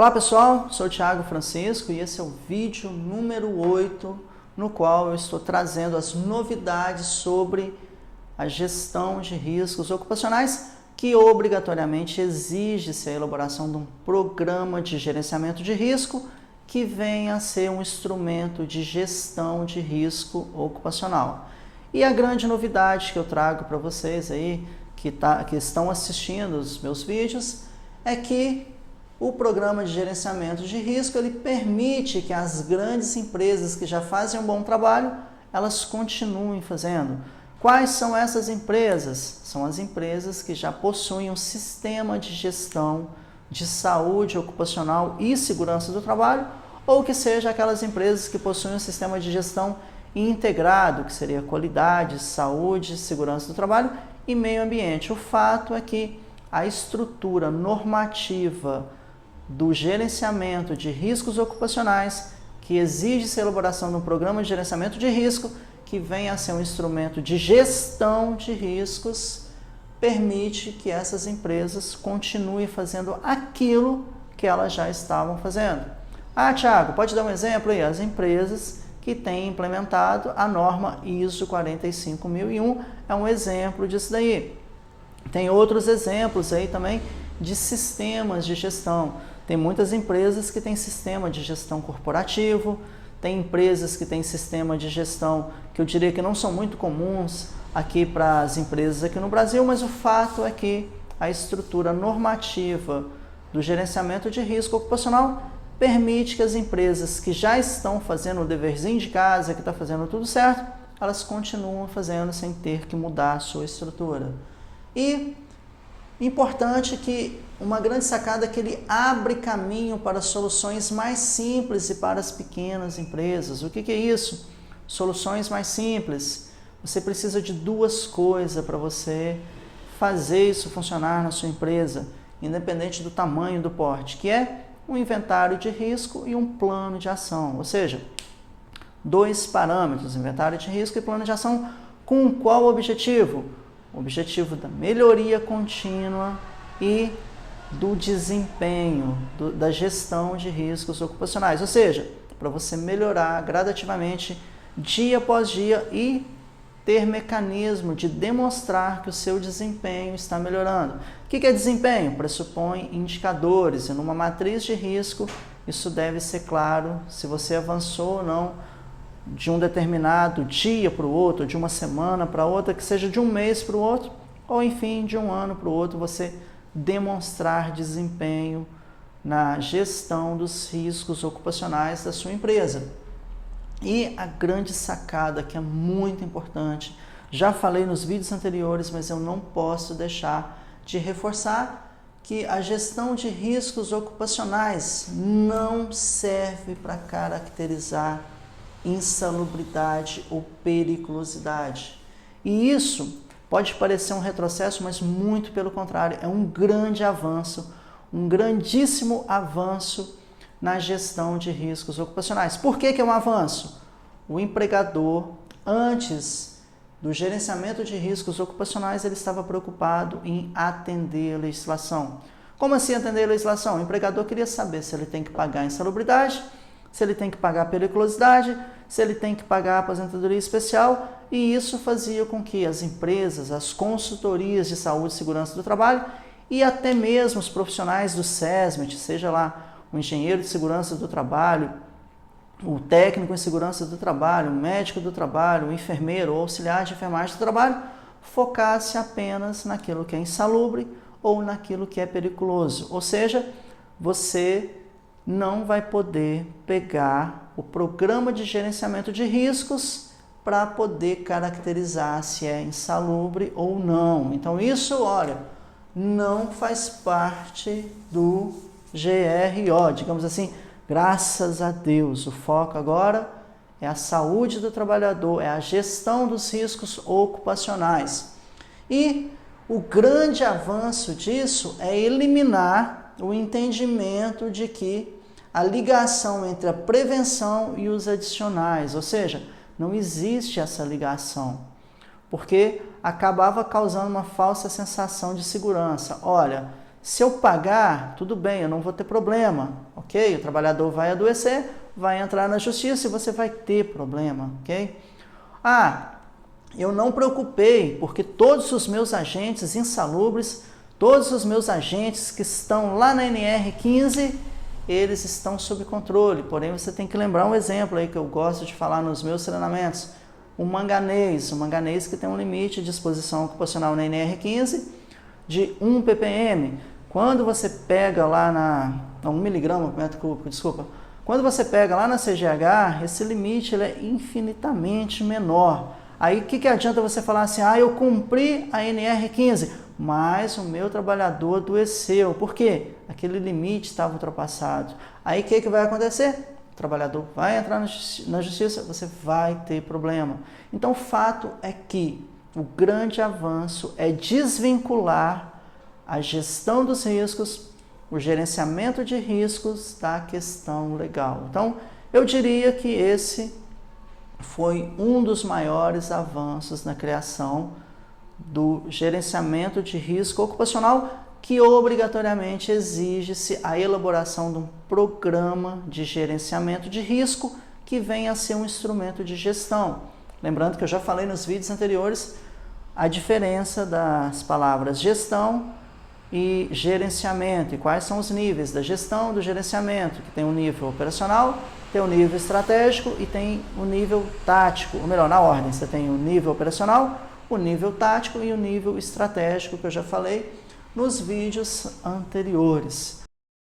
Olá pessoal, sou o Thiago Francisco e esse é o vídeo número 8, no qual eu estou trazendo as novidades sobre a gestão de riscos ocupacionais, que obrigatoriamente exige-se a elaboração de um programa de gerenciamento de risco que venha a ser um instrumento de gestão de risco ocupacional. E a grande novidade que eu trago para vocês aí, que estão assistindo os meus vídeos, é que o programa de gerenciamento de risco ele permite que as grandes empresas que já fazem um bom trabalho, elas continuem fazendo. Quais são essas empresas? São as empresas que já possuem um sistema de gestão de saúde ocupacional e segurança do trabalho, ou que seja aquelas empresas que possuem um sistema de gestão integrado, que seria qualidade, saúde, segurança do trabalho e meio ambiente. O fato é que a estrutura normativa do gerenciamento de riscos ocupacionais, que exige a elaboração de um programa de gerenciamento de risco, que venha a ser um instrumento de gestão de riscos, permite que essas empresas continuem fazendo aquilo que elas já estavam fazendo. Ah, Thiago, pode dar um exemplo aí? As empresas que têm implementado a norma ISO 45001 é um exemplo disso daí. Tem outros exemplos aí também de sistemas de gestão. Tem muitas empresas que têm sistema de gestão corporativo, tem empresas que têm sistema de gestão que eu diria que não são muito comuns aqui para as empresas aqui no Brasil, mas o fato é que a estrutura normativa do gerenciamento de risco ocupacional permite que as empresas que já estão fazendo o deverzinho de casa, que estão fazendo tudo certo, elas continuam fazendo sem ter que mudar a sua estrutura. E importante que uma grande sacada é que ele abre caminho para soluções mais simples e para as pequenas empresas. O que é isso? Soluções mais simples. Você precisa de duas coisas para você fazer isso funcionar na sua empresa, independente do tamanho do porte, que é um inventário de risco e um plano de ação. Ou seja, dois parâmetros, inventário de risco e plano de ação, com qual objetivo? O objetivo da melhoria contínua e do desempenho, da gestão de riscos ocupacionais. Ou seja, para você melhorar gradativamente, dia após dia e ter mecanismo de demonstrar que o seu desempenho está melhorando. O que é desempenho? Pressupõe indicadores e numa matriz de risco isso deve ser claro se você avançou ou não de um determinado dia para o outro, de uma semana para outra, que seja de um mês para o outro, ou enfim, de um ano para o outro, você demonstrar desempenho na gestão dos riscos ocupacionais da sua empresa. E a grande sacada, que é muito importante, já falei nos vídeos anteriores, mas eu não posso deixar de reforçar que a gestão de riscos ocupacionais não serve para caracterizar insalubridade ou periculosidade. E isso pode parecer um retrocesso, mas muito pelo contrário, é um grande avanço, um grandíssimo avanço na gestão de riscos ocupacionais. Por que é um avanço? O empregador, antes do gerenciamento de riscos ocupacionais, ele estava preocupado em atender a legislação. Como assim atender a legislação? O empregador queria saber se ele tem que pagar insalubridade, se ele tem que pagar periculosidade, se ele tem que pagar aposentadoria especial, e isso fazia com que as empresas, as consultorias de saúde e segurança do trabalho e até mesmo os profissionais do SESMIT, seja lá o engenheiro de segurança do trabalho, o técnico em segurança do trabalho, o médico do trabalho, o enfermeiro ou auxiliar de enfermagem do trabalho, focasse apenas naquilo que é insalubre ou naquilo que é periculoso. Ou seja, você não vai poder pegar o programa de gerenciamento de riscos para poder caracterizar se é insalubre ou não. Então isso, olha, não faz parte do GRO, digamos assim, graças a Deus. O foco agora é a saúde do trabalhador, é a gestão dos riscos ocupacionais. E o grande avanço disso é eliminar o entendimento de que a ligação entre a prevenção e os adicionais, ou seja, não existe essa ligação, porque acabava causando uma falsa sensação de segurança. Olha, Se eu pagar, tudo bem, eu não vou ter problema, ok? O trabalhador vai adoecer, vai entrar na justiça e você vai ter problema, ok? Eu não preocupei, porque todos os meus agentes insalubres, todos os meus agentes que estão lá na NR15, eles estão sob controle. Porém, você tem que lembrar um exemplo aí que eu gosto de falar nos meus treinamentos. O manganês que tem um limite de exposição ocupacional na NR15 de 1 ppm. Quando você pega lá na 1 miligrama por metro cúbico, desculpa. Quando você pega lá na CGH, esse limite ele é infinitamente menor. Aí o que adianta você falar assim, eu cumpri a NR15, mas o meu trabalhador adoeceu. Por quê? Aquele limite estava ultrapassado. Aí o que vai acontecer? O trabalhador vai entrar na justiça, você vai ter problema. Então o fato é que o grande avanço é desvincular a gestão dos riscos, o gerenciamento de riscos da questão legal. Então eu diria que esse foi um dos maiores avanços na criação do gerenciamento de risco ocupacional, que obrigatoriamente exige-se a elaboração de um programa de gerenciamento de risco que venha a ser um instrumento de gestão. Lembrando que eu já falei nos vídeos anteriores a diferença das palavras gestão e gerenciamento, e quais são os níveis da gestão, do gerenciamento, que tem um nível operacional, tem o nível estratégico e tem o nível tático, ou melhor, na ordem, você tem o nível operacional, o nível tático e o nível estratégico, que eu já falei nos vídeos anteriores.